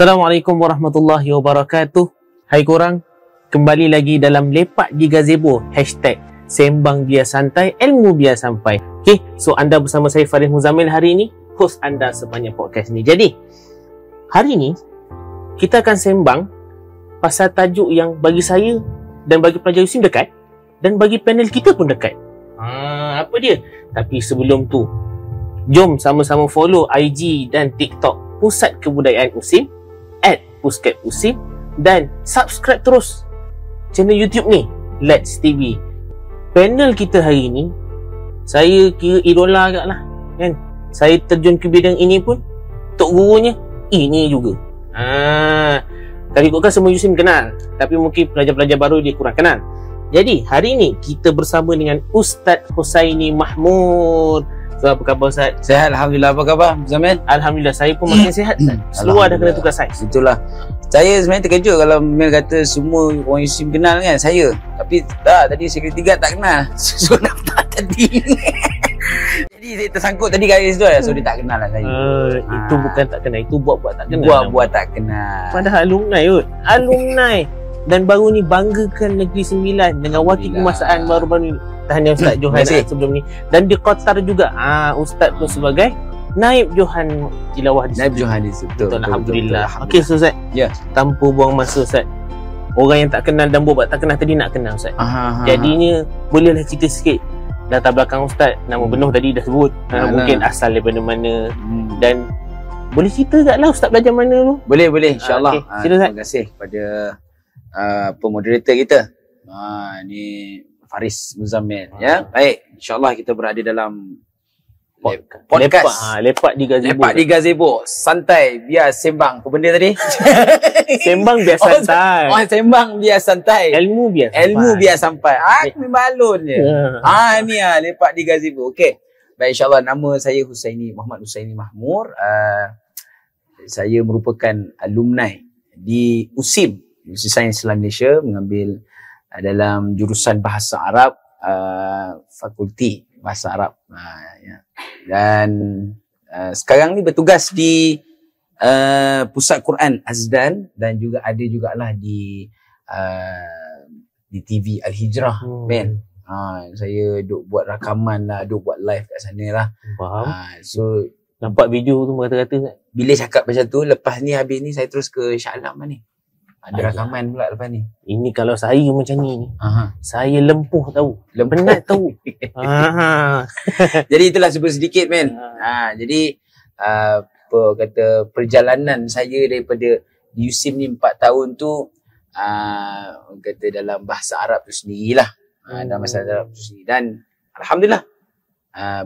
Assalamualaikum warahmatullahi wabarakatuh. Hai korang, kembali lagi dalam Lepak di Gazebo #Sembang Biar Santai, Ilmu Biar Sampai. Okay, so anda bersama saya Faris Muzammil hari ini, host anda sepanjang podcast ni. Jadi, hari ni kita akan sembang pasal tajuk yang bagi saya dan bagi pelajar USIM dekat, dan bagi panel kita pun dekat. Apa dia? Tapi sebelum tu, jom sama-sama follow IG dan TikTok Pusat Kebudayaan USIM @PusKebUSIM, dan subscribe terus channel YouTube ni, Let's TV. Panel kita hari ni saya kira idola agak lah kan. Saya terjun ke bidang ini pun tok gurunya ini juga. Kalau ikutkan semua USIM kenal, tapi mungkin pelajar-pelajar baru dia kurang kenal. Jadi hari ni kita bersama dengan Ustaz Husaini Mahmud. So, apa khabar Ustaz? Sehat, Alhamdulillah. Apa khabar Zamil? Alhamdulillah, saya pun makin sihat Ustaz. Seluar dah kena tukar saiz. Itulah. Saya sebenarnya terkejut kalau Mel kata semua orang USIM kenal kan saya. Tapi tak, tadi sekretari guard tak kenal. So daftar tadi. Jadi saya tersangkut tadi kat situ lah. So dia tak kenal lah saya. Itu bukan tak kenal, itu buat-buat tak kenal. Buat-buat tak kenal. Padahal alumni kot. Alumni. Dan baru ni banggakan Negeri Sembilan dengan wakil kemasaan baru-baru ni. Tahniah Ustaz Johan sebelum ni. Dan di Qatar juga Ustaz pun sebagai Naib Johan Tilawah di Naib Johan di situ. Betul, Alhamdulillah. Okey Ustaz. Ya. Tanpa buang masa Ustaz, orang yang tak kenal dan buat tak kenal tadi nak kenal Ustaz. Jadinya bolehlah cerita sikit latar belakang Ustaz. Nama penuh tadi dah sebut. Mungkin asal daripada mana. Dan boleh cerita tak lah Ustaz belajar mana dulu? Boleh insya-Allah. Okay. Terima kasih kepada pemoderator kita. Ni Faris Muzammil ya. Baik, insya-Allah kita berada dalam podcast Lepak di Gazebo. Lepak di Gazebo, santai biar sembang. Apa benda tadi? Sembang biar santai. Sembang biar santai. Ilmu biar sampai. Aku memang balon je. Ni Lepak di Gazebo. Okey. Baik, insya-Allah nama saya Muhammad Husaini Mahmud. Saya merupakan alumni di USIM, Universiti Sains Islam Malaysia, mengambil dalam jurusan Bahasa Arab, Fakulti Bahasa Arab. Dan sekarang ni bertugas di Pusat Quran Azdan, dan juga ada jugalah di TV Al-Hijrah. Saya duk buat rakaman lah, duk buat live kat sana lah. Faham. So nampak video tu kata-kata bila cakap macam tu, lepas ni habis ni saya terus ke Shah Alam ni. Ada rakaman pula lepas ni. Ini kalau saya macam ni, saya lempuh tahu. Penat tahu. Jadi itulah sebut sedikit men. Jadi apa kata perjalanan saya daripada di USIM ni 4 tahun tu, kata dalam bahasa Arab tu sendirilah. Dalam bahasa Arab tu sendiri. Dan alhamdulillah,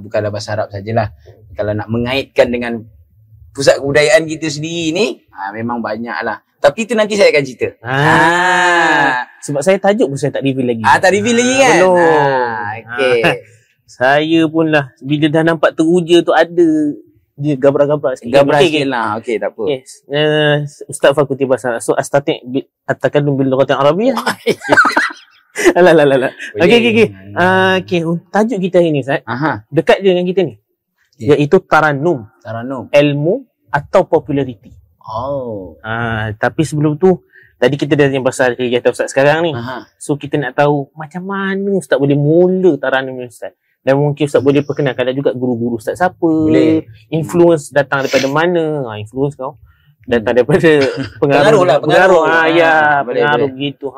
bukanlah bahasa Arab sajalah. Kalau nak mengaitkan dengan pusat kebudayaan kita sendiri ni, memang banyak lah. Tapi itu nanti saya akan cerita. Sebab saya tajuk pun saya tak reveal lagi. Tak reveal lagi kan? Belum. Okay. Saya pun lah, bila dah nampak teruja tu ada dia gabrak-gabrak sikit. Gabrak sikit lah. Okay, tak apa. Yes. Ustaz Fakulti Bahasa Arab. So, At-Takallum bil Lughatil Arabiyyah. Alah. Okay. Tajuk kita hari ni Ustaz, dekat je dengan kita ni. Iaitu Tarannum. Ilmu atau populariti. Tapi sebelum tu, tadi kita dah tanya pasal kegiatan Ustaz sekarang ni. So kita nak tahu macam mana Ustaz boleh mula Tarannum ni Ustaz. Dan mungkin Ustaz boleh perkenalkan juga guru-guru Ustaz siapa. Boleh. Influence datang daripada mana? Influence kau datang daripada pengaruh. Pengaruh gitu.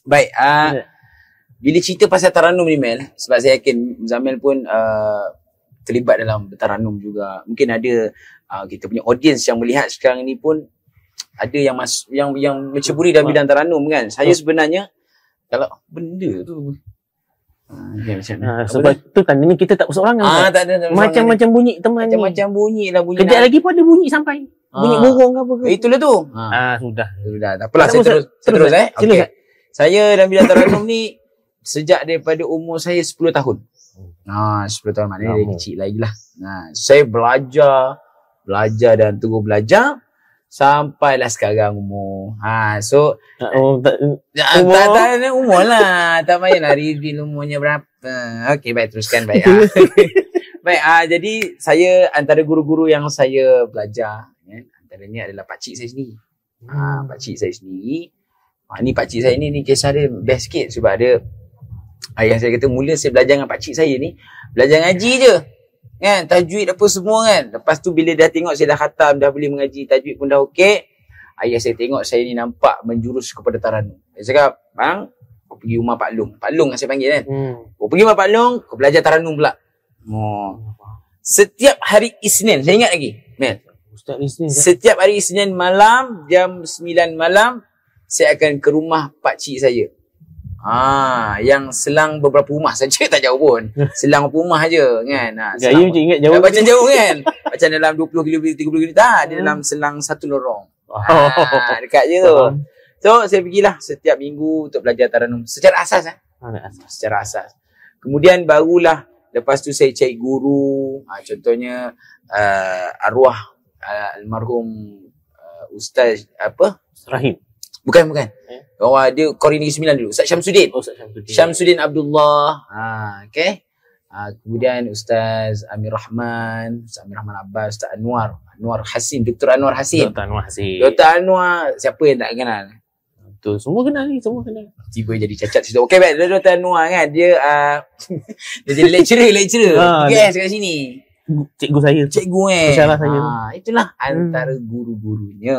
Baik. Bila cerita pasal Tarannum ni Mel, sebab saya yakin Zamil pun terlibat dalam Tarannum juga. Mungkin ada kita punya audience yang melihat sekarang ni pun ada yang yang menceburi dalam bidang Tarannum kan. Saya sebenarnya kalau benda tu sebab tu kan ni kita tak persoalangan. Tak ada macam-macam bunyi teman macam bunyi lah bunyi. Kejap lagi pun ada bunyi sampai. Bunyi burung ke apa ke. Itulah tu. Sudah. Tak apalah, saya terus okey. Saya dalam bidang Tarannum ni sejak daripada umur saya 10 tahun. 10 tahun maknanya dari kecil lagi lah. Saya belajar dan terus belajar sampailah sekarang umur. Tak umur lah. Tak payahlah reveal umurnya berapa. Okey, baik, teruskan baik. Baik, jadi saya antara guru-guru yang saya belajar, antaranya adalah pakcik saya sendiri. Pakcik saya sendiri. Ni pakcik saya ni kisah dia best sikit sebab dia ayah saya kata mula saya belajar dengan pakcik saya ni belajar ngaji je. Kan, tajwid apa semua kan. Lepas tu bila dah tengok saya dah khatam, dah boleh mengaji, tajwid pun dah okey. Ayah saya tengok saya ni nampak menjurus kepada taranum. Dia cakap, "Bang, kau pergi rumah Pak Long." Pak Long saya panggil kan. Kau pergi rumah Pak Long, kau belajar taranum pula. Setiap hari Isnin, saya ingat lagi, Mel. Ustaz Isnin. Setiap hari Isnin malam, jam 9 malam, saya akan ke rumah pakcik saya. Yang selang beberapa rumah saja, tak jauh pun. Selang beberapa rumah je kan. Gaya macam ingat jauh. Macam jauh kan. Macam dalam 20 km, 30 km. Tak, dia dalam selang satu lorong. Dekat je tu. So, saya pergilah setiap minggu untuk belajar taranum. Secara asas. Secara asas. Kemudian barulah, lepas tu saya cari guru. Contohnya, arwah almarhum Ustaz Rahim. Bukan. Dia Kori Negeri Sembilan dulu. Ustaz Syamsuddin. Ustaz Syamsuddin. Syamsuddin Abdullah. Okay. Kemudian Ustaz Amir Rahman. Ustaz Amir Rahman Abbas. Ustaz Anwar. Anwar Hasim. Dr. Anwar Hasim. Dr. Anwar Hasim. Dr. Anwar. Siapa yang tak kenal? Betul. Semua kenal ni. Semua kenal. Tiba jadi cacat situ. Okay, baik. Dr. Anwar kan. Dia jadi lecturer. Guys kat sini. Cikgu saya. Cikgu Pensyarah saya. Itulah antara guru-gurunya.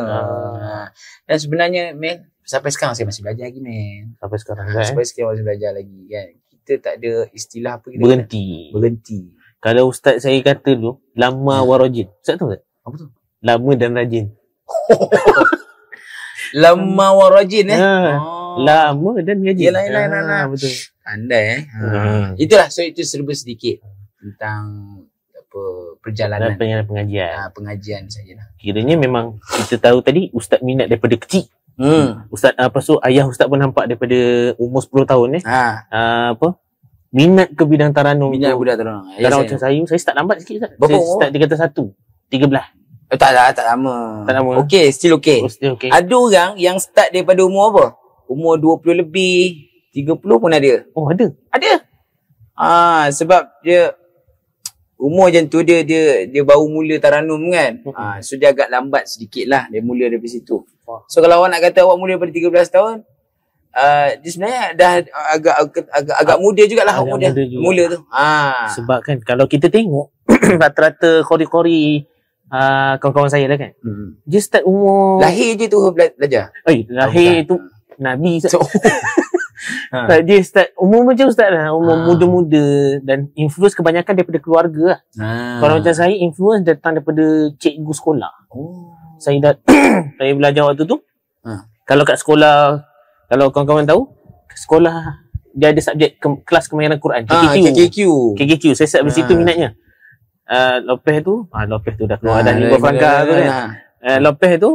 Dan sebenarnya, Mel, sampai sekarang saya masih belajar lagi, Mel. Sampai sekarang Sampai sekarang masih belajar lagi kan. Kita tak ada istilah apa kita berhenti. Kalau ustaz saya kata dulu, lama warajin. Ustaz tahu tak? Apa tu? Lama dan rajin. Lama warajin Lama dan rajin. Yalah. Betul. Pandai Itulah, so itu serba sedikit tentang perjalanan pengajian saya lah. Kiranya memang kita tahu tadi ustaz minat daripada kecil. Ustaz ayah ustaz pun nampak daripada umur 10 tahun minat ke bidang taranum. Kalau macam saya start lambat sikit ustaz. Saya start dia kata 13. Tak lama. Okey, still okay. Okay. Ada orang yang start daripada umur apa? Umur 20 lebih, 30 pun ada. Oh, ada. Sebab dia umur macam tu dia baru mula taranum kan. So dia agak lambat sedikit lah. Dia mula dari situ. So kalau awak nak kata awak mula daripada 13 tahun, dia sebenarnya dah agak muda jugalah awak mula tu. Sebab kan kalau kita tengok rata-rata qori-qori kawan-kawan saya dah kan. Dia start umur lahir je tu belajar. Lahir tu Nabi. Dia start umur macam ustaz lah, umur muda-muda, dan influence kebanyakan daripada keluarga lah. Kalau macam saya, influence datang daripada cikgu sekolah. Saya belajar waktu tu. Kalau kat sekolah, kalau kawan-kawan tahu, sekolah dia ada subjek kelas kemahiran Quran, KKQ. Saya start dari situ minatnya. Lepas tu dah keluar dah lima frangka tu kan. Lepas tu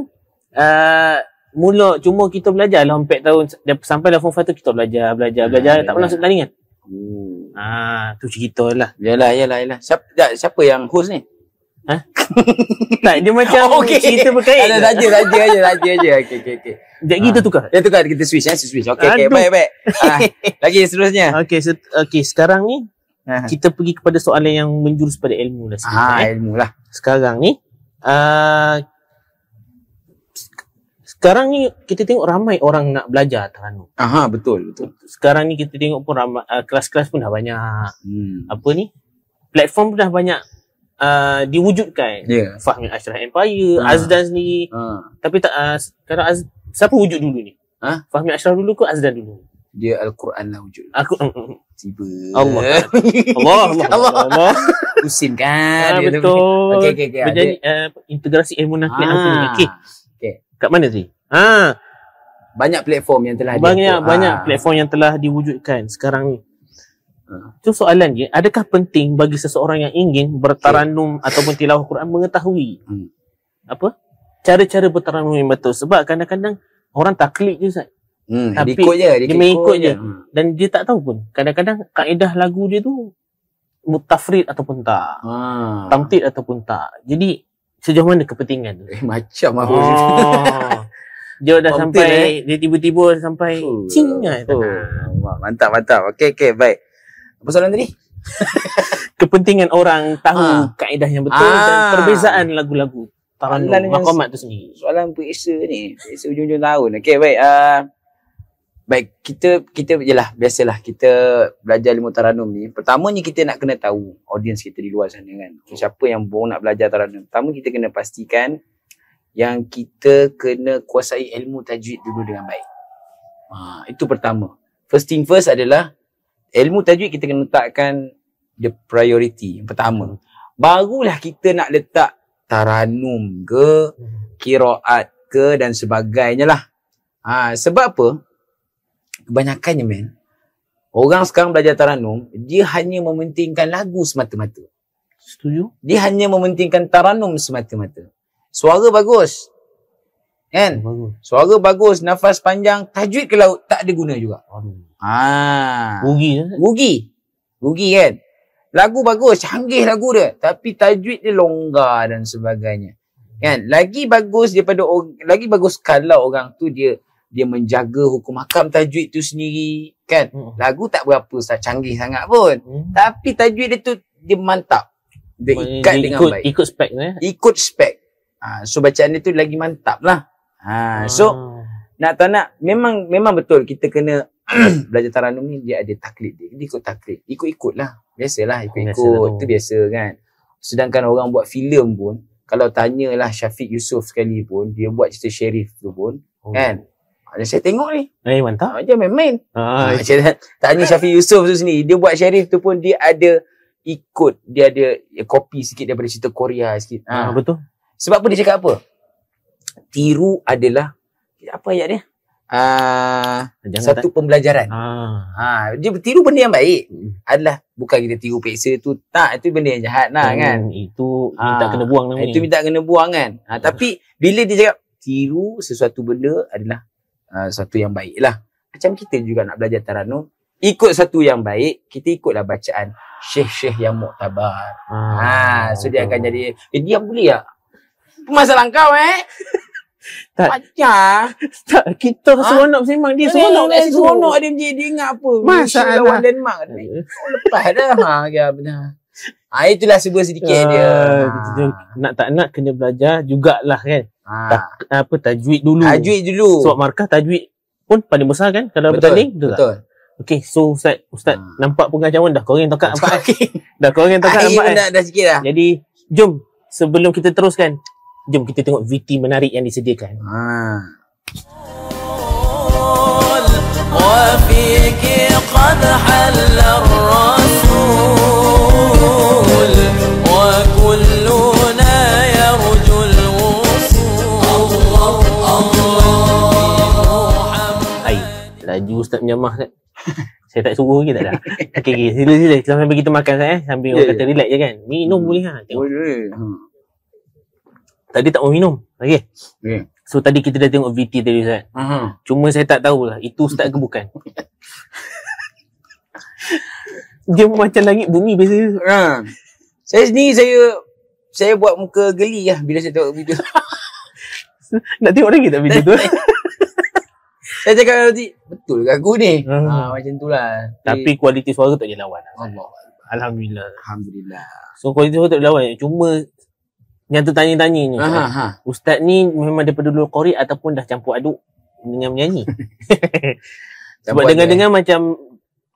mula cuma kita belajar lah 4 tahun sampai dah form 5 tu kita belajar tak pernah masuk tandingan. Tu cerita lah. Yalah. Siapa yang host ni? Tak, dia macam cerita berkait. Ada saja. Okey. Sekejap kita tukar. Kita switch. Okey, baik. Lagi seterusnya. Okey, sekarang ni kita pergi kepada soalan yang menjurus pada ilmu lah. Ilmu lah. Sekarang ni kita tengok ramai orang nak belajar taranum. Betul. Sekarang ni kita tengok pun ramai, kelas-kelas pun dah banyak. Platform pun dah banyak diwujudkan. Fahmi Ashraf Empire, Azdan sendiri. Tapi tak kalau siapa wujud dulu ni? Fahmi Ashraf dulu ke Azdan dulu? Dia Al-Quran lah wujud. Tiba. Allah. Pusing kan. Betul. Okey. Berjadi integrasi ilmu nakli. Okey. Kat mana tadi? Banyak platform yang telah banyak platform yang telah diwujudkan sekarang ni. Tu soalan dia, adakah penting bagi seseorang yang ingin bertaranum ataupun tilawah Quran mengetahui cara-cara bertaranum yang betul? Sebab kadang-kadang orang taklid je Ustaz. Dia mengikut je. Dan dia tak tahu pun kadang-kadang kaedah lagu dia tu mutafrid ataupun tak, tamtid ataupun tak. Jadi sejauh mana kepentingan tu? Macam apa? Dia dah sampai, dia tiba-tiba sampai mantap. Okey, baik. Apa soalan tadi? Kepentingan orang tahu kaedah yang betul dan perbezaan lagu-lagu Tarannum, maqamat tu sendiri. Soalan periksa ni, periksa hujung-hujung tahun. Okey, baik. Baik, kita jelah biasalah kita belajar ilmu tarannum ni. Pertamanya kita nak kena tahu audiens kita di luar sana kan. Siapa yang baru nak belajar tarannum. Pertama kita kena pastikan yang kita kena kuasai ilmu tajwid dulu dengan baik. Itu pertama. First thing first adalah ilmu tajwid kita kena letakkan the priority yang pertama. Barulah kita nak letak tarannum ke, qiraat ke dan sebagainya lah. Sebab apa? Kebanyakannya orang sekarang belajar tarannum, dia hanya mementingkan lagu semata-mata. Setuju? Dia hanya mementingkan tarannum semata-mata. Suara bagus. Kan? Bagus. Suara bagus, nafas panjang, tajwid ke laut tak ada guna juga. Rugi kan? Lagu bagus, canggih lagu dia, tapi tajwid dia longgar dan sebagainya. Kan? Lagi bagus kalau orang tu dia menjaga hukum hakam tajwid tu sendiri, kan? Lagu tak berapa canggih sangat pun. Tapi tajwid dia tu dia mantap. Dia ikat dengan baik. Ikut spek Ikut spek. So bacaan dia tu lagi mantap lah. So nak tak nak memang betul kita kena belajar tarannum ni dia ada taklid dia. Dia ikut taklid. Ikut-ikut lah. Biasalah ikut-ikut. Itu biasa kan. Sedangkan orang buat filem pun, kalau tanyalah Syafiq Yusof sekali pun, dia buat cerita Sherif tu pun, kan. Saya tengok ni. Mantap. Macam main-main. Tanya Syafiq Yusof tu sendiri, dia buat Sherif tu pun dia ada kopi sikit daripada cerita Korea sikit. Betul. Sebab apa dia cakap apa? Tiru adalah apa ayat dia? Satu pembelajaran. Dia tiru benda yang baik. Adalah bukan kita tiru peksa tu, tak, itu benda yang jahat lah kan. Itu minta kena buang namanya. Itu minta kena buang kan. Tapi bila dia cakap tiru sesuatu benda adalah satu yang baik lah. Macam kita juga nak belajar tarannum, ikut satu yang baik, kita ikutlah bacaan syekh-syekh yang muktabar. So dia akan jadi dia boleh tak? Masalah kau Tak. Tak, kita seronok sembang dia seronok dia seronok dia ingat apa? Masalah lawan Denmark. Lepas dah benar. Itulah sebuah sedikit dia. Nak tak nak kena belajar jugalah kan. Tajwid dulu. Sebab markah tajwid pun paling besar kan kalau bertanding, betul. Okey, so Ustaz nampak pengacauan dah korang tokat 4. Dah korang tokat 4. Dah sikit dah. Jadi jom sebelum kita teruskan, jom kita tengok VT menarik yang disediakan. وفيك قد حل الرسول وكلنا يرجو الوصول. Hai, laju Ustaz menyamah kan. Saya tak suruh lagi tak dah. Okey, sila sambil kita makan sambil orang kata relax je kan. Minum boleh tengok. Tadi tak mau minum. Okey. So tadi kita dah tengok VT tadi Ustaz. Cuma saya tak tahulah itu Ustaz ke bukan. Dia macam langit bumi biasa. Saya sendiri saya buat muka geli lah bila saya tengok video. Nak tengok lagi tak video tu? Saya cakap nanti betul ke aku ni? Macam tu lah. Tapi kualiti suara tak boleh lawan. Alhamdulillah. So kualiti suara tak boleh lawan. Cuma yang tertanya-tanya ni, Ustaz ni memang daripada dulu qori ataupun dah campur aduk dengan menyanyi? Sebab dengar-dengar macam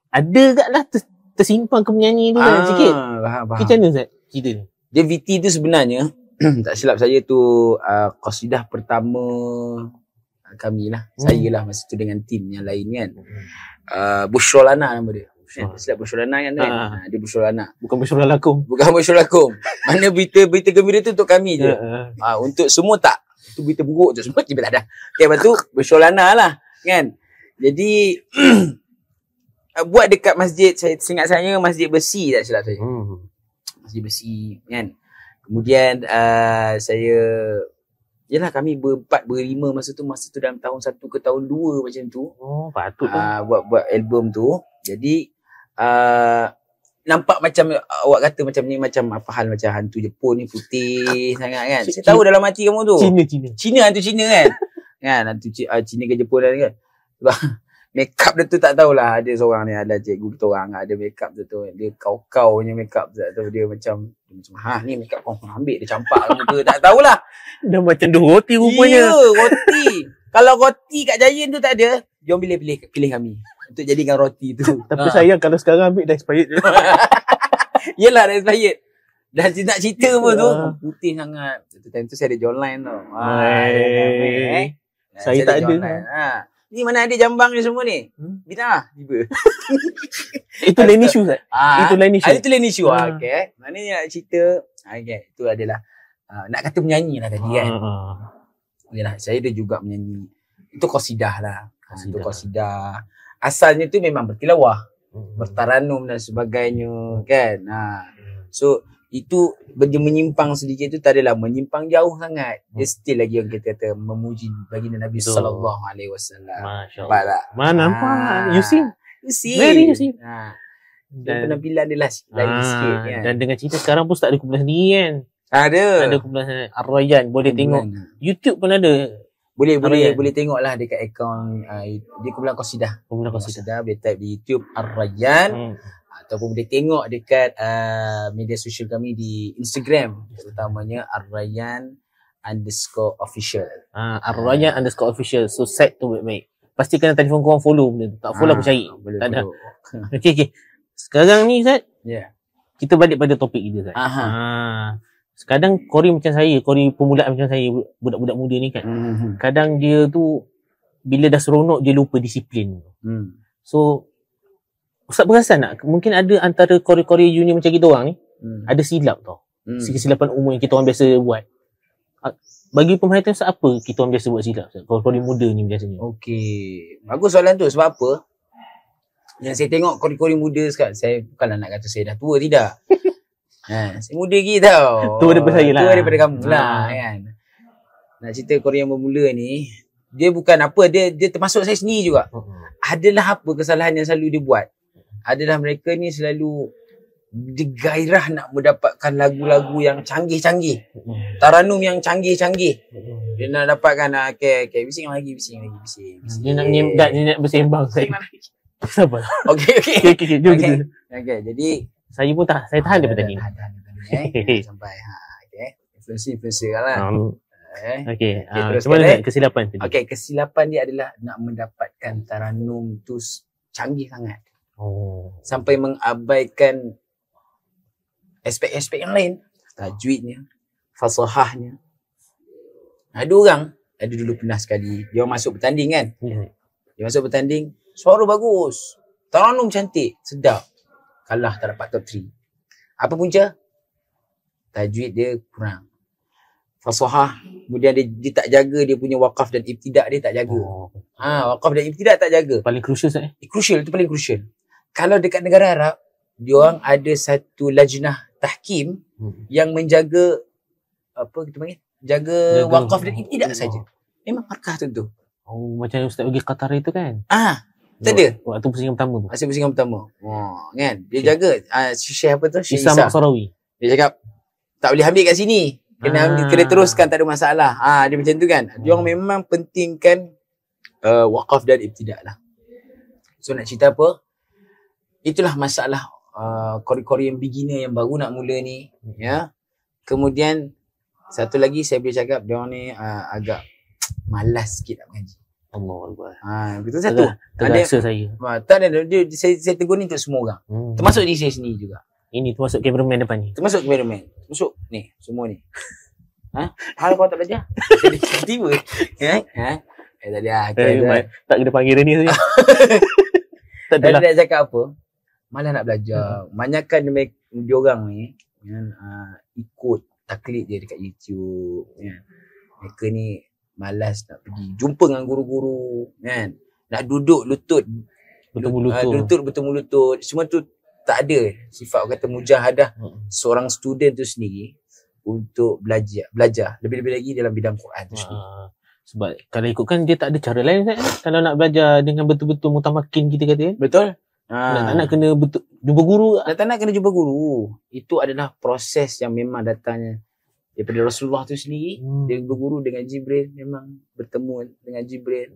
ada kat lah tersimpan ke menyanyi tu kan sikit. Macam mana Ustaz cerita ni? Dia VT tu sebenarnya tak silap saya tu qasidah pertama kami lah. Saya lah masa tu dengan tim yang lain kan. Bushra Lana nama dia. Tak silap Bushra Lana kan. Dia Bushra Lana. Bukan Bushra Lakum. Mana berita gembira tu untuk kami je. Untuk semua tak. Itu berita buruk je. Semua kita tak ada. Okay, lepas tu Bushra Lana lah kan. Jadi buat dekat masjid, saya ingat saya Masjid Besi tak silap saya. Masjid Besi kan. Kemudian saya yelah kami berempat berlima masa tu dalam tahun 1 ke tahun 2 macam tu. Patut buat album tu. Jadi nampak macam awak kata macam ni macam apa hal macam hantu Jepun ni putih sangat kan. Saya tahu dalam hati kamu tu. Cina hantu Cina kan. Kan hantu Cina ke Jepun kan. Makeup dia tu tak tahulah. Ada seorang ni, ada cikgu kita orang ada makeup tu. Dia kau-kau punya makeup tu. Dia macam ni makeup kau ambil dia campak ke muka. Tak tahulah. Dah macam dua roti rupanya. Ya, roti. Kalau roti kat Giant tu tak ada, jom pilih kami untuk jadikan roti tu. Tapi sayang kalau sekarang ambil dah expired je. Yelah, dah expired. Dah nak cerita pun tu putih sangat. Time tu saya ada Jolline tau. Saya tak ada. Ni mana ada jambang ni semua ni? Bina lah. Tiba. Itu lain isu tak? Itu lain isu. Itu lain isu. Okay. Maknanya nak cerita. Okay. Itu adalah nak kata menyanyi lah tadi kan. Yalah, saya ada juga menyanyi. Itu qasidah lah. Itu qasidah. Asalnya tu memang bertilawah. Bertaranum dan sebagainya kan. So itu menyimpang sedikit tu tak adalah menyimpang jauh sangat. Dia still lagi yang kita kata memuji baginda Nabi sallallahu alaihi wasallam. Masya-Allah. Mana nampak? You see? Very you see. Dan penampilan dia lah lain sikit kan. Dan dengan cerita sekarang pun tak ada kumpulan sendiri kan. Ada kumpulan Ar-Rayyan, boleh tengok. YouTube pun ada. Boleh tengok lah dekat akaun dia kumpulan qasidah. Kumpulan qasidah boleh type di YouTube Ar-Rayyan. Ataupun boleh tengok dekat media sosial kami di Instagram, terutamanya Ar-Rayyan_official. Ar-Rayyan_official. So set tu baik-baik. Pastikan telefon korang follow benda tu. Tak follow aku cari. Tak ada. Okay. Sekarang ni Ustaz, kita balik pada topik kita Ustaz. Kadang Kori macam saya, Kori permulaan macam saya, budak-budak muda ni kan. Kadang dia tu bila dah seronok dia lupa disiplin. So Ustaz perasan tak? Mungkin ada antara Kori-Kori junior macam kita orang ni, ada silap tau. Kesilapan umum yang kita orang biasa buat. Bagi pemerhatian Ustaz, apa kita orang biasa buat silap? Kori-Kori muda ni biasanya. Okey. Bagus soalan tu. Sebab apa? Yang saya tengok Kori-Kori muda sekarang, saya bukanlah nak kata saya dah tua, tidak. Saya muda lagi tau. Tua daripada saya lah. Tua daripada kamu lah kan. Nak cerita Kori yang bermula ni, dia bukan apa, dia termasuk saya sendiri juga. Adalah apa kesalahan yang selalu dia buat? Adalah mereka ni selalu digairah nak mendapatkan lagu-lagu yang canggih-canggih. Taranum yang canggih-canggih. Dia nak dapatkan, okay, bising lagi. Dia nak bersembang saya. Sabar. Okay. Jom kita. Okay, jadi saya pun saya tahan daripada tadi. Sampai influencer lah. Okay. Macam mana kesilapan tadi? Okay, kesilapan dia adalah nak mendapatkan taranum tu canggih sangat. Sampai mengabaikan aspek-aspek yang lain. Tajwidnya, fasahahnya. Ada orang, ada dulu pernah sekali, dia masuk bertanding kan. Dia masuk bertanding, suara bagus, taranum cantik, sedap. Kalah tak dapat top 3. Apa punca? Tajwid dia kurang. Fasahah, kemudian dia tak jaga dia punya waqaf dan ibtidak dia tak jaga. Waqaf dan ibtidak tak jaga. Paling crucial Ustaz. Crucial, itu paling crucial. Kalau dekat negara Arab, diorang ada satu lajnah tahkim yang menjaga apa kita panggil? Jaga waqaf dan ibtidak saja. Memang markah tu. Macam Ustaz pergi Qatar itu kan? Tak ada. Waktu pusingan pertama tu. Masa pusingan pertama. Kan? Dia jaga Syekh apa tu? Syekh Isa Maksarawi. Dia cakap tak boleh ambil kat sini. Kena teruskan, tak ada masalah. Dia macam tu kan. Dia orang memang pentingkan waqaf dan ibtidak lah. So nak cerita apa? Itulah masalah Kori-Kori yang beginner yang baru nak mula ni. Ya. Kemudian satu lagi saya boleh cakap dia orang ni agak malas sikit nak mengaji. Allahuakbar. Betul satu. Terasa saya. Tak ada. Saya tegur ni untuk semua orang. Termasuk diri saya sendiri juga. Ini termasuk cameraman depan ni. Termasuk cameraman. Termasuk ni, semua ni. Hal kau tak belajar? Tiba-tiba. Tak ada. Tak kena panggil ni saja. Tak ada. Dia nak cakap apa? Malah nak belajar. Banyakkan dia orang ni ikut taklid dia dekat YouTube. Mereka ni malas nak pergi jumpa dengan guru-guru kan. Nak duduk lutut bertemu lutut. Semua tu tak ada sifat kata mujahadah seorang student tu sendiri untuk belajar lebih-lebih lagi dalam bidang Quran tu sendiri. Sebab kalau ikutkan dia tak ada cara lain Ustaz. Kalau nak belajar dengan betul-betul mutamakin kita kata kan. Betul. Nak kena jumpa guru. Tak nak kena jumpa guru. Itu adalah proses yang memang datangnya daripada Rasulullah tu sendiri. Dia berguru dengan Jibril, memang bertemu dengan Jibril.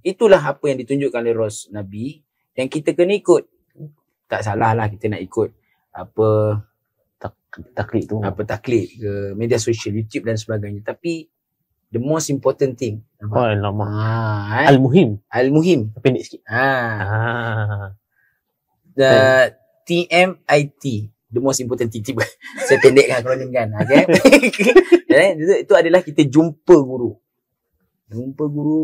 Itulah apa yang ditunjukkan oleh Nabi yang kita kena ikut. Tak salah lah kita nak ikut apa taklid tu. Apa taklid ke media sosial, YouTube dan sebagainya. Tapi the most important thing. Oh, lama. Al-Muhim. Pendek sikit. The TMIT. The most important thing. Saya pendekkan akronim kan. Okay? Itu adalah kita jumpa guru.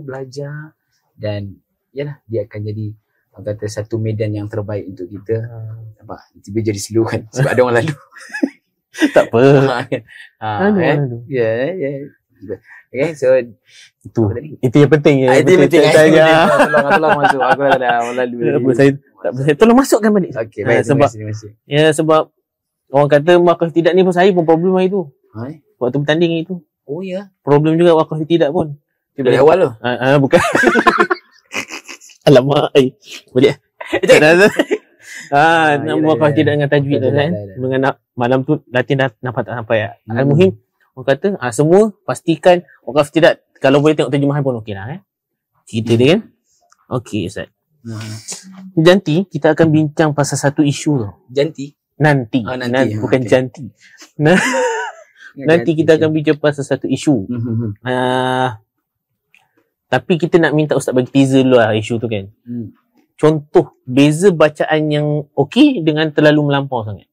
Belajar. Dan yalah, dia akan jadi kata satu medan yang terbaik untuk kita. Nampak? Tiba jadi slow kan. Sebab ada orang lalu. Tak apa. Ya. Okay, so itu yang penting ya. Itu yang penting. Tolong masuk. Aku dah lalu. Saya tolong masukkan balik. Okey, baik. Terima kasih. Ya, sebab orang kata wakaf tidak ni pun saya pun problem hari tu. Waktu bertanding itu. Oh ya. Problem juga wakaf tidak pun. Itu dari awal tu. Bukan. Alamak. Boleh. Nak wakaf tidak dengan tajwid tu kan. Dengan malam tu latihan dah nampak tak sampai. Al-Muhim orang kata semua pastikan wakaf tidak, kalau boleh tengok terjemahan pun okey lah cerita dia kan. Okey Ustaz. Janti kita akan bincang pasal satu isu tu. Janti? Nanti. Bukan janti. Nanti kita akan bincang pasal satu isu. Tapi kita nak minta Ustaz bagi teaser dulu lah isu tu kan. Contoh beza bacaan yang okey dengan terlalu melampau sangat.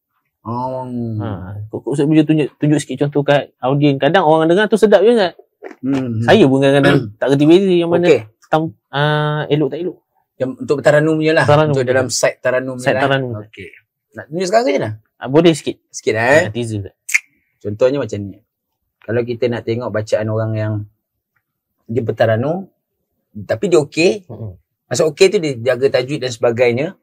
Ustaz boleh tunjuk sikit contoh kat audien. Kadang orang dengar tu sedap je Ustaz. Saya pun kadang-kadang tak kerti beza yang mana elok tak elok. Yang untuk Taranum je lah. Untuk dalam site Taranum je lah. Okey. Nak tunjuk sekarang ke je lah? Boleh sikit. Sikit teaser Ustaz. Contohnya macam ni. Kalau kita nak tengok bacaan orang yang dia bertaranum tapi dia okey. Maksud okey tu dia jaga tajwid dan sebagainya.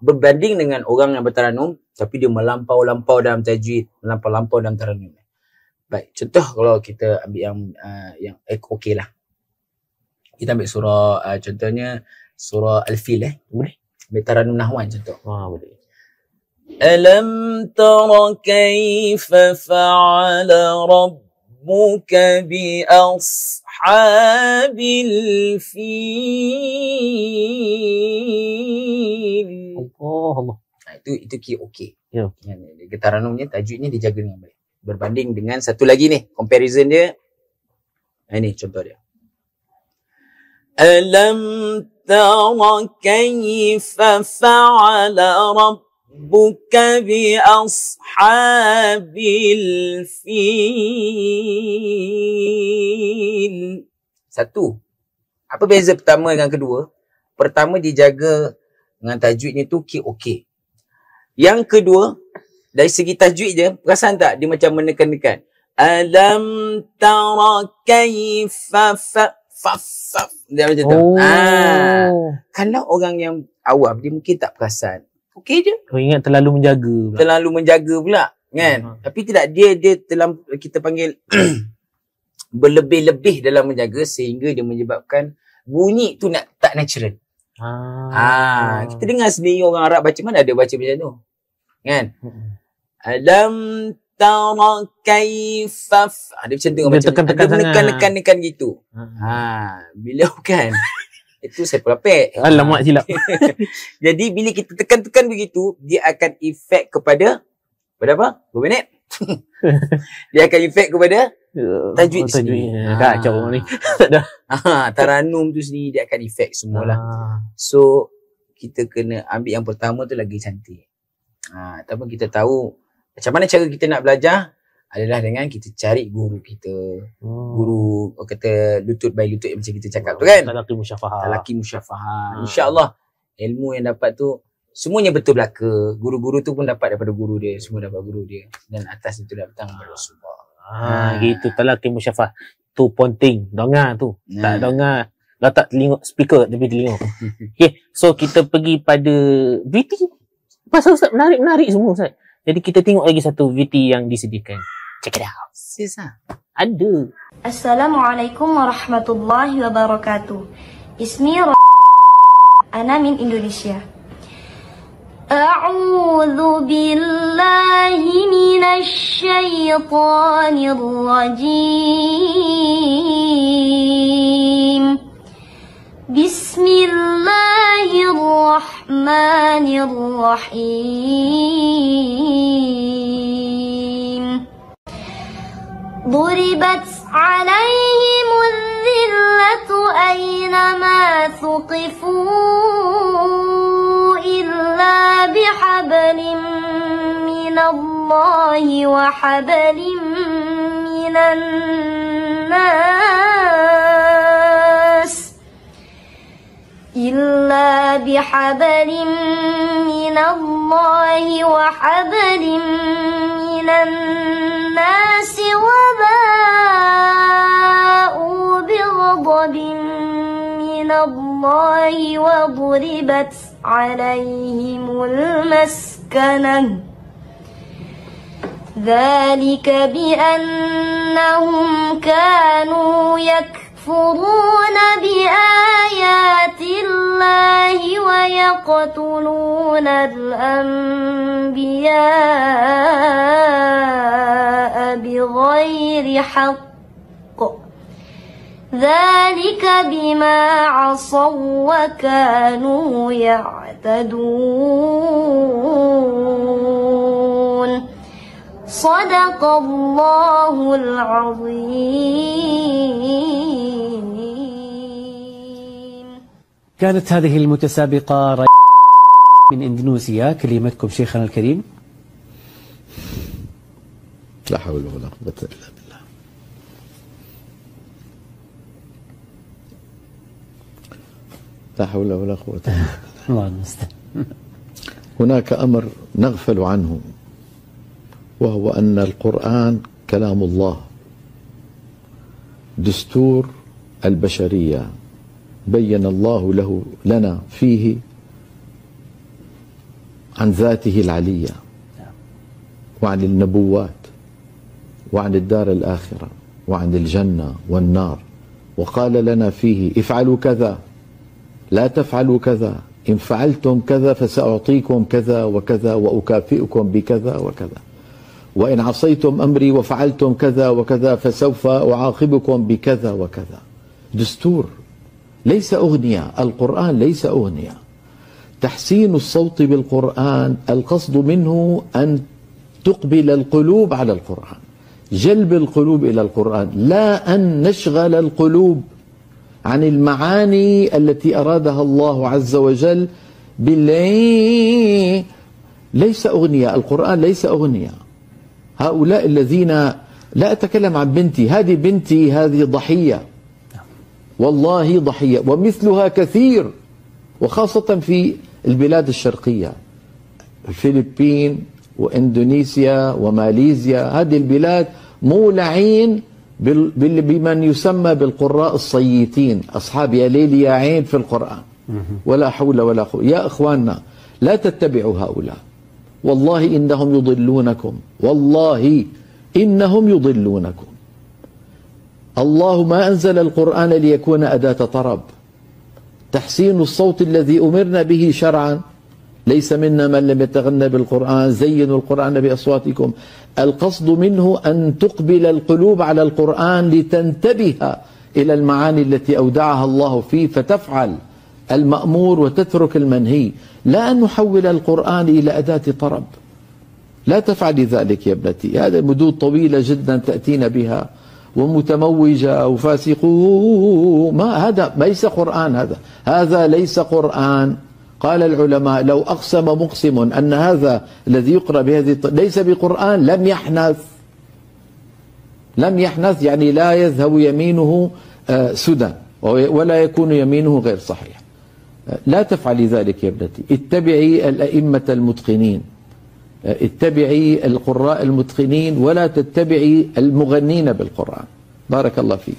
Berbanding dengan orang yang bertaranum tapi dia melampau-lampau dalam tajwid, melampau-lampau dalam taranum. Baik, contoh kalau kita ambil yang okey lah. Kita ambil surah contohnya surah Al-Fil boleh. Ambil taranum nahwan contoh. Boleh. Alam tara kaifa fa'ala rabbuka bi ashabil fil. Allah. Itu okey. Ya. Taranumnya, tajwidnya dijaga dengan baik. Berbanding dengan satu lagi ni, comparison dia. Ini contoh dia. Alam tara kaifa fa'ala rabbuka bi ashabil fil. Satu. Apa beza pertama dengan kedua? Pertama dijaga dengan tajwidnya tu okey. Yang kedua, dari segi tajwid je, perasan tak dia macam menekan-nekan. Alam tara kaifa dia macam tu. Kalau orang yang awam dia mungkin tak perasan. Okey je. Kau ingat terlalu menjaga pula kan. Tapi tidak, dia dalam kita panggil berlebih-lebih dalam menjaga sehingga dia menyebabkan bunyi tu tak natural. Kita dengar sendiri orang Arab baca, mana ada baca macam tu kan. Alam tara kaifa, dia macam tu menekan gitu. Bila bukan itu saya pelapik. Alamak silap. Jadi bila kita tekan begitu, dia akan efek kepada apa? Berapa minit? Dia akan efek kepada tajwid sendiri. Kacau ni. Taranum tu sendiri dia akan efek semualah. So kita kena ambil yang pertama tu lagi cantik. Ataupun kita tahu macam mana cara kita nak belajar adalah dengan kita cari guru kita. Guru kata lutut by lutut macam kita cakap tu kan. Talaqi musyafahah. InsyaAllah ilmu yang dapat tu semuanya betul belaka. Guru-guru tu pun dapat daripada guru dia. Semua dapat guru dia. Dan atas itu datang daripada Rasulullah. Gitu talaqi musyafahah. Tu penting. Dengar tu. Tak dengar. Letak telinga speaker tepi telinga. Okay. So kita pergi pada VT. Pasal Ustaz menarik semua Ustaz. Jadi kita tengok lagi satu VT yang disediakan. Check it out. Sisa. Ada. Assalamualaikum warahmatullahi wabarakatuh. Ismi Ana min Indonesia. أعوذ بالله من الشيطان الرجيم. بسم الله الرحمن الرحيم. ضربت عليهم الذلة أينما ثقفوا إلا بحبل من الله وحبل من الناس وباءوا بغضب من الله وضربت عليهم المسكنة ذلك بأنهم كانوا يكفرون بآيات الله ويقتلون الأنبياء بغير حق ذلك بما عصوا وكانوا يعتدون. صدق الله العظيم. كانت هذه المتسابقة من إندونيسيا. كلمتكم شيخنا الكريم. لا حول ولا قوة إلا بالله. لا حول ولا قوة إلا بالله. الله المستعان. هناك أمر نغفل عنه، وهو أن القرآن كلام الله، دستور البشرية، بين الله لنا فيه عن ذاته العلية وعن النبوات وعن الدار الآخرة وعن الجنة والنار، وقال لنا فيه افعلوا كذا لا تفعلوا كذا، إن فعلتم كذا فسأعطيكم كذا وكذا وأكافئكم بكذا وكذا، وإن عصيتم أمري وفعلتم كذا وكذا فسوف أعاقبكم بكذا وكذا. دستور، ليس أغنية. القرآن ليس أغنية. تحسين الصوت بالقرآن القصد منه أن تقبل القلوب على القرآن، جلب القلوب إلى القرآن، لا أن نشغل القلوب عن المعاني التي أرادها الله عز وجل ليس أغنية. القرآن ليس أغنية. هؤلاء الذين، لا أتكلم عن بنتي، هذه بنتي، هذه ضحية، والله ضحية، ومثلها كثير، وخاصة في البلاد الشرقية، الفلبين وإندونيسيا وماليزيا. هذه البلاد مولعين بمن يسمى بالقراء الصيتين، أصحاب يا ليل يا عين في القرآن، ولا حول ولا قوة. يا إخواننا، لا تتبعوا هؤلاء، والله إنهم يضلونكم، والله إنهم يضلونكم. الله ما أنزل القرآن ليكون أداة طرب. تحسين الصوت الذي أمرنا به شرعا، ليس منا من لم يتغنى بالقرآن، زينوا القرآن بأصواتكم. القصد منه أن تقبل القلوب على القرآن لتنتبه إلى المعاني التي أودعها الله فيه، فتفعل المأمور وتترك المنهي، لا أن نحول القرآن إلى أداة طرب. لا تفعلي ذلك يا ابنتي. هذا مدود طويلة جدا تأتين بها، ومتموجة وفاسقون، هذا ليس قرآن. هذا ليس قرآن. قال العلماء لو أقسم مقسم أن هذا الذي يقرأ بهذه ليس بقرآن لم يحنث، يعني لا يذهب يمينه سدى، ولا يكون يمينه غير صحيح. لا تفعلي ذلك يا ابنتي. اتبعي الأئمة المتقنين، اتبعي القراء المتقنين، ولا تتبعي المغنين بالقرآن. بارك الله فيك.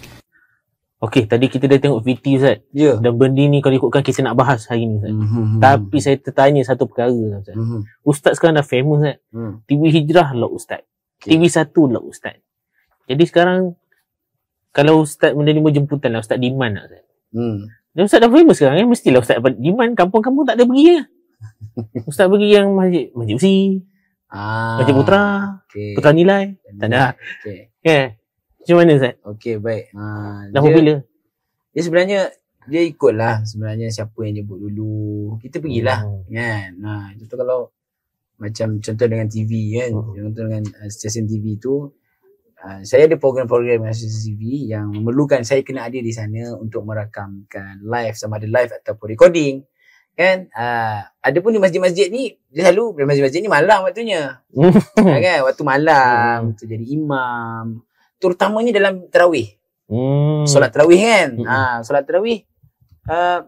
Okey, tadi kita dah tengok VT Ustaz. Ya. Dan benda ni kalau ikutkan kita nak bahas hari ni Ustaz. Tapi saya tertanya satu perkara Ustaz. Ustaz sekarang dah famous Ustaz. TV Hijrah lah Ustaz. TV 1 lah Ustaz. Jadi sekarang kalau Ustaz menerima jemputan lah, Ustaz demand lah Ustaz. Dan Ustaz dah famous sekarang, mestilah Ustaz dapat demand. Kampung-kampung tak ada pergi lah. Ustaz pergi yang Masjid Usi, Masjid Putra, Putra Nilai. Tak ada. Okay. Macam mana Ustaz? Okey, baik. Dah bila? Dia sebenarnya dia ikutlah sebenarnya siapa yang jemput dulu. Kita pergilah kan. Itu kalau macam contoh dengan TV kan. Contoh dengan stesen TV tu, saya ada program-program stesen TV yang memerlukan saya kena ada di sana untuk merakamkan live, sama ada live ataupun recording. Kan? Ada pun di masjid-masjid ni, dia selalu masjid-masjid ni malam waktunya. Kan? Waktu malam, tu jadi imam. Terutamanya dalam tarawih. Solat tarawih kan. Solat tarawih,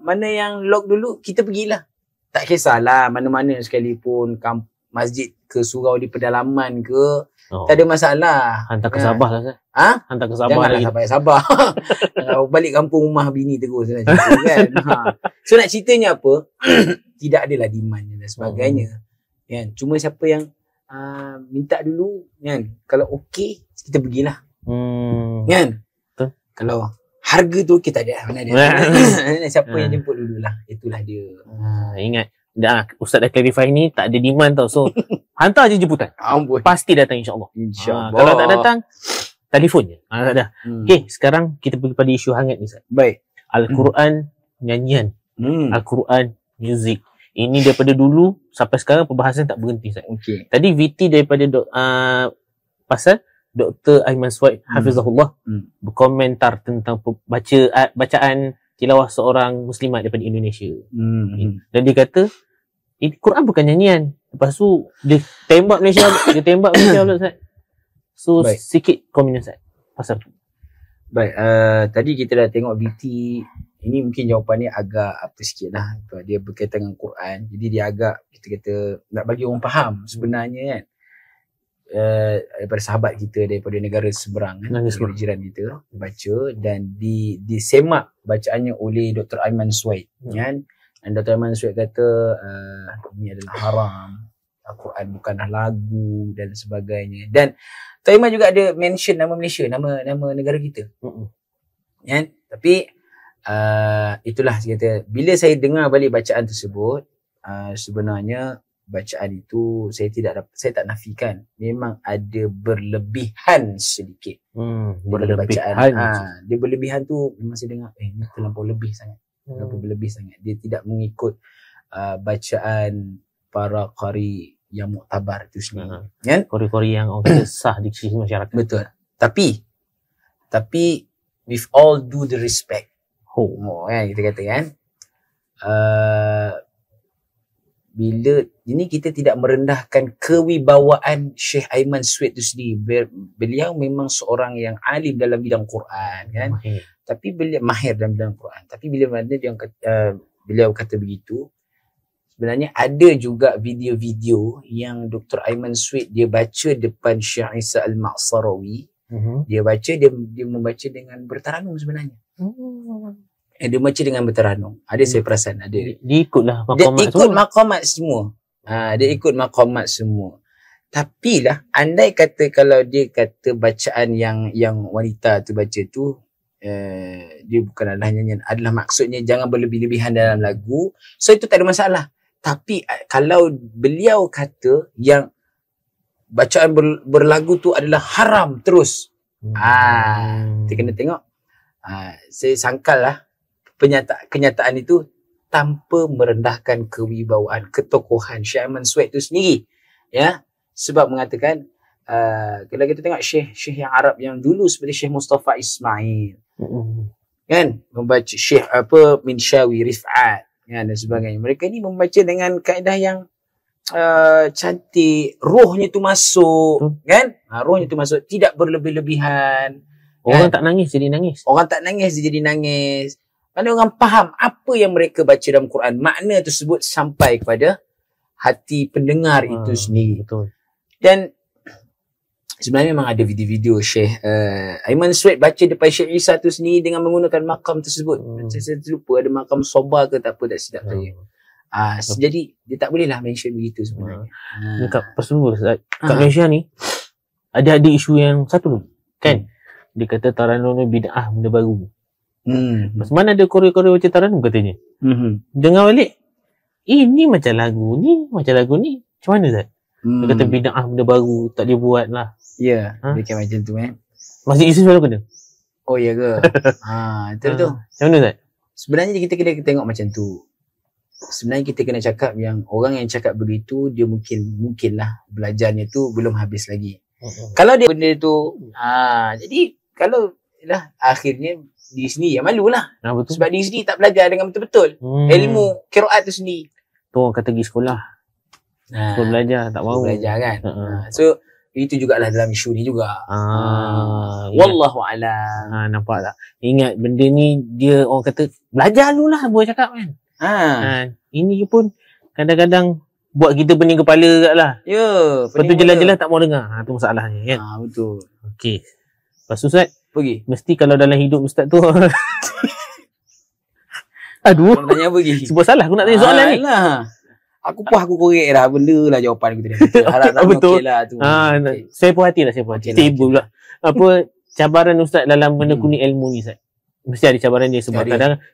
mana yang lock dulu, kita pergilah. Tak kisahlah mana-mana sekalipun, masjid ke surau di pedalaman ke, tak ada masalah. Hantar ke Sabah lah Ustaz. Hantar ke Sabah. Janganlah sampai Sabah. Balik kampung rumah bini terus kan. So nak ceritanya apa? Tidak adalah demand dan sebagainya. Kan? Cuma siapa yang minta dulu kan. Kalau okey, kita pergilah. Kan? Betul. Kalau harga tu kita ada. Mana dia? Siapa yang jemput dululah. Itulah dia. Ingat. Ustaz dah clarify ni tak ada demand tau. So hantar je jemputan. Pasti datang insya-Allah. InsyaAllah. Kalau tak datang, telefon je. Tak ada. Okey, sekarang kita pergi pada isu hangat ni Ustaz. Baik. Al-Quran nyanyian. Al-Quran music. Ini daripada dulu sampai sekarang perbahasan tak berhenti Ustaz. Okey. Tadi VT daripada pasal Dr. Aiman Suhaib Hafizahullah berkomentar tentang bacaan tilawah seorang muslimat daripada Indonesia. Dan dia kata ini Quran bukan nyanyian. Lepas tu dia tembak Malaysia, pula Ustaz. So baik. Sikit komen Ustaz pasal tu. Baik, tadi kita dah tengok VT. Ini mungkin jawapannya agak apa sikit lah. Dia berkaitan dengan Quran. Jadi dia agak, kita kata, nak bagi orang faham sebenarnya kan. Daripada sahabat kita daripada negara seberang kan, negara jiran kita baca dan disemak bacaannya oleh Dr. Aiman Suhaib kan. Dan Dr. Aiman Suhaib kata ini adalah haram, Al-Quran bukanlah lagu dan sebagainya. Dan Dr. Aiman juga ada mention nama Malaysia, nama negara kita kan. Tapi itulah saya kata, bila saya dengar balik bacaan tersebut, sebenarnya bacaan itu saya tak nafikan, memang ada berlebihan sedikit. Bacaan dia berlebihan tu memang saya dengar ni terlampau lebih sangat. Terlampau berlebih sangat. Dia tidak mengikut bacaan para qari yang muktabar itu sendiri. Kan? Qari-qari yang orang kata sah di sisi masyarakat. Betul. Tapi with all due the respect. Kan kita kata kan. Bila ini kita tidak merendahkan kewibawaan Syekh Aiman Suhaib itu sendiri. Beliau memang seorang yang alim dalam bidang Quran kan. Tapi beliau mahir dalam bidang Quran. Tapi bila mana beliau kata begitu, sebenarnya ada juga video-video yang Dr. Aiman Suhaib dia baca depan Syekh Isa Al-Ma'sarawi. Dia baca, dia membaca dengan bertaranum sebenarnya. Dia baca dengan bertaranum. Ada saya perasan ada. Dia ikutlah maqamat semua. Dia ikut maqamat semua. Tapi lah, andai kata kalau dia kata bacaan yang wanita tu baca tu, dia bukan adalah nyanyian, adalah maksudnya jangan berlebih-lebihan dalam lagu. So itu tak ada masalah. Tapi kalau beliau kata yang bacaan berlagu tu adalah haram terus. Kita kena tengok. Saya sangkal lah kenyataan itu tanpa merendahkan kewibawaan, ketokohan Syekh Aiman Suhaib itu sendiri. Ya, sebab mengatakan kalau kita tengok Syekh yang Arab yang dulu seperti Syekh Mustafa Ismail, kan, membaca Syekh Minshawi Rif'at kan, dan sebagainya. Mereka ni membaca dengan kaedah yang cantik, rohnya tu masuk, kan? Rohnya tu masuk, tidak berlebih-lebihan. Orang tak nangis jadi nangis. Orang tak nangis dia jadi nangis. Mana orang faham apa yang mereka baca dalam Quran, makna tersebut sampai kepada hati pendengar itu sendiri. Betul. Dan sebenarnya memang ada video-video Syekh Aiman Suhaib baca depan Syekh Isa tu sendiri dengan menggunakan makam tersebut. Saya terlupa ada makam soba ke tak apa, tak silap saya. Jadi dia tak bolehlah mention begitu sebenarnya. Kat Malaysia ni ada isu yang satu tu kan. Dia kata taranum ni bid'ah, benda baru. Mana ada Korea-Korea baca taranum katanya. Dengar balik Ini macam lagu ni, macam ni. Macam mana Ustaz? Dia kata bid'ah benda baru, tak dia buat lah. Ya, Ha? dia kan macam tu Masjid Yusuf selalu kena. Oh ya ke? Betul tu. Macam mana Ustaz? Sebenarnya kita kena tengok macam tu. Sebenarnya kita kena cakap yang orang yang cakap begitu, dia mungkinlah belajarnya tu belum habis lagi. Kalau dia benda tu, jadi kalau lah akhirnya diri sendiri yang malu lah. Betul. Sebab diri sendiri tak belajar dengan betul-betul. Ilmu qiraat tu sendiri. Tu orang kata pergi sekolah. Sekolah belajar, tak mahu. Belajar kan. So, itu jugalah dalam isu ni juga. Wallahu a'lam. Nampak tak? Ingat benda ni dia orang kata belajar dulu lah boleh cakap kan. Ini pun kadang-kadang buat kita pening kepala kat lah. Ya. Lepas tu jelas-jelas tak mau dengar. Tu masalahnya kan. Betul. Okey. Lepas tu Ustaz, pergi. mesti kalau dalam hidup Ustaz tu aduh. Nak tanya apa lagi? Sebab salah aku nak tanya soalan ni. Aku korek lah. Benda lah jawapan aku tadi. Harap tak betul. okey lah tu. Saya puas hati lah, saya puas hati. Okey lah, Stable pula. Apa cabaran Ustaz dalam benda kuning ilmu ni Ustaz? Mesti ada cabaran dia sebab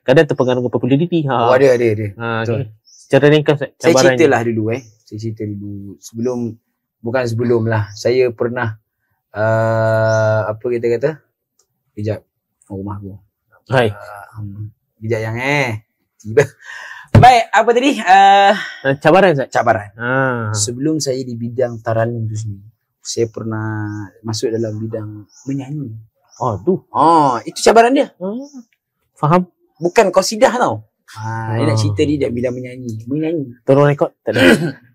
kadang terpengaruh ke populariti. Ada. Okay. Secara ringkas Ustaz, Saya cabaran cerita lah dulu Saya cerita dulu. Sebelum lah. Saya pernah apa kita kata? Kejap. Rumah aku. Hai. Kejap yang tiba. Baik, apa tadi? Cabaran Ustaz? Cabaran. Sebelum saya di bidang taranum tu sendiri, saya pernah masuk dalam bidang menyanyi. Itu cabaran dia. Faham? Bukan qasidah tau. Dia nak cerita dia bidang menyanyi. Tolong rekod? Tak ada.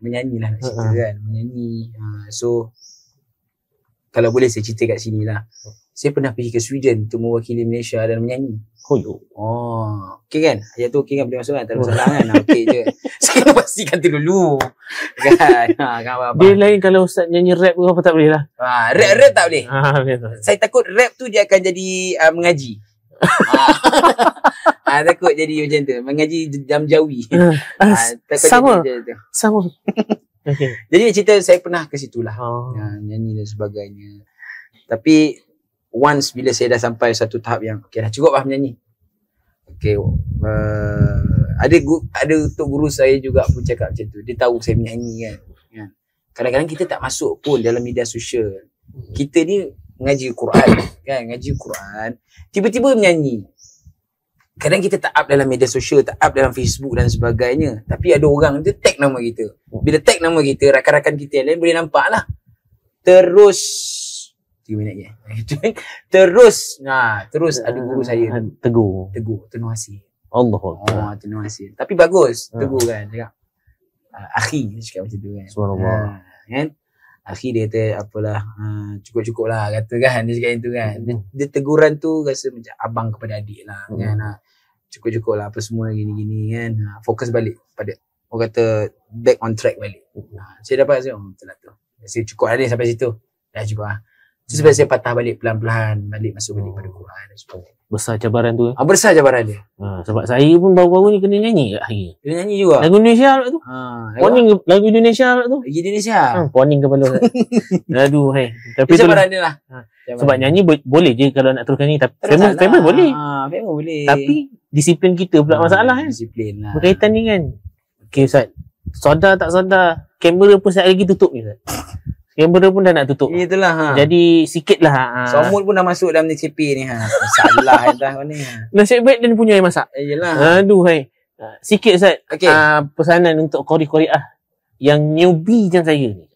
Menyanyi lah nak cerita kan. Menyanyi. So, kalau boleh saya cerita kat sini lah. Saya pernah pergi ke Sweden untuk mewakili Malaysia dalam menyanyi. Okey kan? Ayat tu okey kan? Boleh masuk kan? Tak ada masalah kan? Okey je. Saya kena pastikan tu dulu. Kan? Dia lain kalau Ustaz nyanyi rap ke apa tak boleh lah. Rap tak boleh. Boleh. Saya takut rap tu dia akan jadi mengaji. Takut jadi macam tu. Mengaji jam jawi. Sama. Okay. Jadi cerita saya pernah ke situ lah. Nyanyi dan sebagainya. Tapi once bila saya dah sampai satu tahap yang okay dah cukup lah menyanyi. Okay. Ada untuk guru saya juga pun cakap macam tu. Dia tahu saya menyanyi kan. Kadang-kadang kita tak masuk pun dalam media sosial. Kita ni mengaji Quran kan, ngaji Quran, tiba-tiba menyanyi. Kadang kita tak up dalam media sosial, tak up dalam Facebook dan sebagainya. Tapi ada orang tu tag nama kita. Bila tag nama kita, rakan-rakan kita yang lain boleh nampak lah. Terus 3 minit je. Terus ada guru saya Teguh Hasir. Allah. Teguh Hasir. Tapi bagus. Teguh kan cakap. Akhi dia cakap macam tu kan. Subhanallah. Kan? Akhi dia kata apalah cukup-cukup lah kata kan. Dia cakap macam tu kan. Dia teguran tu rasa macam abang kepada adik lah kan. Cukup-cukup lah apa semua gini-gini kan. Fokus balik pada orang kata back on track balik. Saya dapat betul lah tu. Saya cukup lah ni sampai situ. Dah cukup lah. So, sebab saya patah balik pelan-pelan, masuk balik pada Quran dan sebagainya. Besar cabaran tu. Besar cabaran dia. Sebab saya pun baru-baru ni kena nyanyi kat hari. Kena nyanyi juga. Lagu Indonesia pula tu. Lagu Indonesia pula tu. Lagu Indonesia. Poning kepala. Aduh, Tapi cabaran dia lah. Sebab nyanyi boleh je kalau nak teruskan ni. Tapi famous boleh. Famous boleh. Tapi disiplin kita pula masalah kan. Disiplin lah. Berkaitan ni kan. Okay Ustaz. Sedar tak sedar. Kamera pun sekejap lagi tutup ni Ustaz. Kamera pun dah nak tutup. Itulah. Jadi sikit lah. Somul pun dah masuk dalam NCP ni. Masalah dah ni. Nasib baik dia punya yang masak. Yelah. Aduh sikit Ustaz. Okay. Pesanan untuk qori-qoriah yang newbie macam saya ni.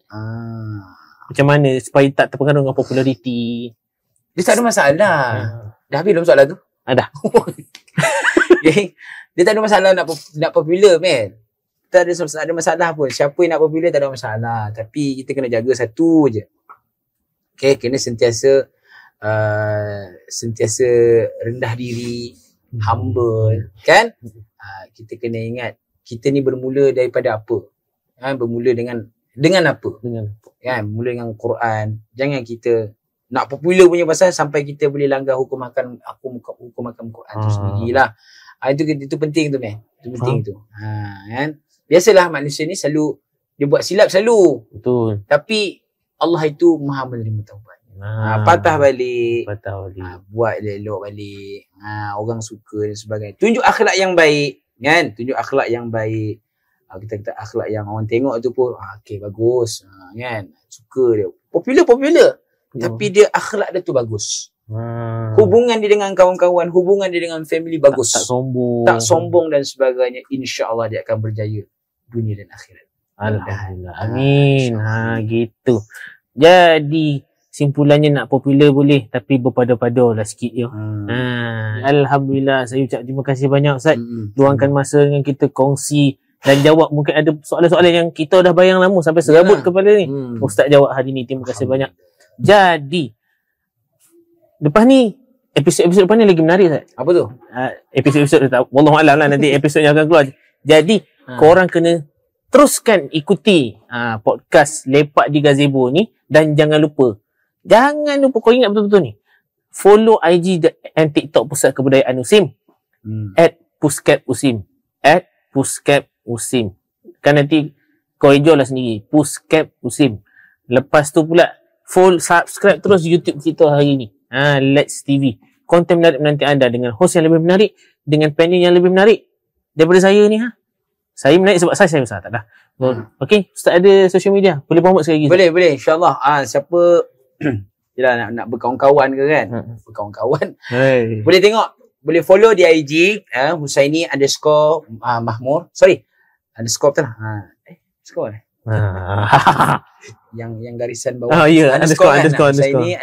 Macam mana supaya tak terpengaruh dengan populariti. Dia tak ada masalah. Dah habis belum soalan tu? Dah. Okay. Dia tak ada masalah nak popular man. Tak ada masalah pun. Siapa yang nak popular tak ada masalah. Tapi kita kena jaga satu je. Okay, kena sentiasa rendah diri, humble, kan? Kita kena ingat kita ni bermula daripada apa? Bermula dengan apa? Kan? Mula dengan Quran. Jangan kita nak popular punya pasal sampai kita boleh langgar hukum hakam Quran tu sendirilah. Itu penting tu man. Itu penting tu. Kan? Biasalah manusia ni selalu dia buat silap selalu. Betul. Tapi Allah itu Maha menerima taubat. Patah balik. Buat elok balik. Orang suka dan sebagainya. Tunjuk akhlak yang baik, kan? Tunjuk akhlak yang baik. Kita akhlak yang orang tengok tu pun okey bagus, kan, suka dia, popular tapi dia akhlak dia tu bagus. Hubungan dia dengan kawan-kawan, hubungan dia dengan family bagus, tak sombong, tak sombong dan sebagainya, insya-Allah dia akan berjaya dunia dan akhirat. Alhamdulillah, amin. Gitu. Jadi simpulannya nak popular boleh, tapi berpada-pada lah sikit je. Alhamdulillah, saya ucap terima kasih banyak Ustaz. Luangkan masa dengan kita, kongsi dan jawab. Mungkin ada soalan-soalan yang kita dah bayang lama sampai serabut kepala ni. Ustaz jawab hari ni. Terima kasih banyak. Jadi lepas ni, episod-episod depan ni lagi menarik Ustaz. Apa tu? Episod-episod wallahualam lah, nanti episod yang akan keluar. Jadi korang kena teruskan ikuti podcast Lepak di Gazebo ni. Dan jangan lupa kau ingat betul-betul ni, follow IG dan TikTok Pusat Kebudayaan USIM @puskap_usim @puskap_usim. Kan nanti kau enjoy lah sendiri, Puskap_usim. Lepas tu pula subscribe terus YouTube kita hari ni, Let's TV. Konten menarik menanti anda dengan host yang lebih menarik, dengan panel yang lebih menarik daripada saya ni. Saya menarik sebab saya Ustaz, tak dah. Okey, Ustaz ada social media, boleh promote sekali lagi? Boleh, insya-Allah. Siapa jelah nak berkawan-kawan ke kan? Berkawan-kawan. Boleh tengok, boleh follow di IG Husaini _Mahmur. Underscore tu lah. Underscore yang garisan bawah. Underscore. Husaini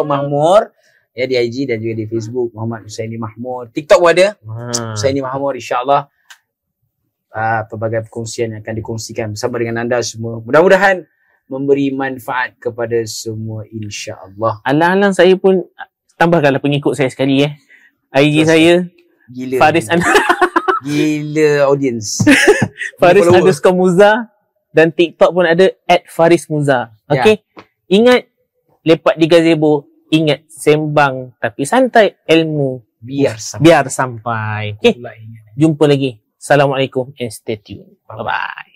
_Mahmur. Ya, di IG dan juga di Facebook Muhammad Husaini Mahmur. TikTok pun ada. Husaini Mahmur, insya-Allah. Pelbagai perkongsian yang akan dikongsikan bersama dengan anda semua. Mudah-mudahan memberi manfaat kepada semua, insya-Allah. Alang-alang saya pun tambahkanlah pengikut saya sekali IG saya gila Faris gila audience. Faris _Muza dan TikTok pun ada @FarisMuza. Okey. Ingat Lepak di Gazebo, ingat sembang tapi santai, ilmu biar sampai. Okey. Jumpa lagi. Assalamualaikum and stay tuned. Bye-bye.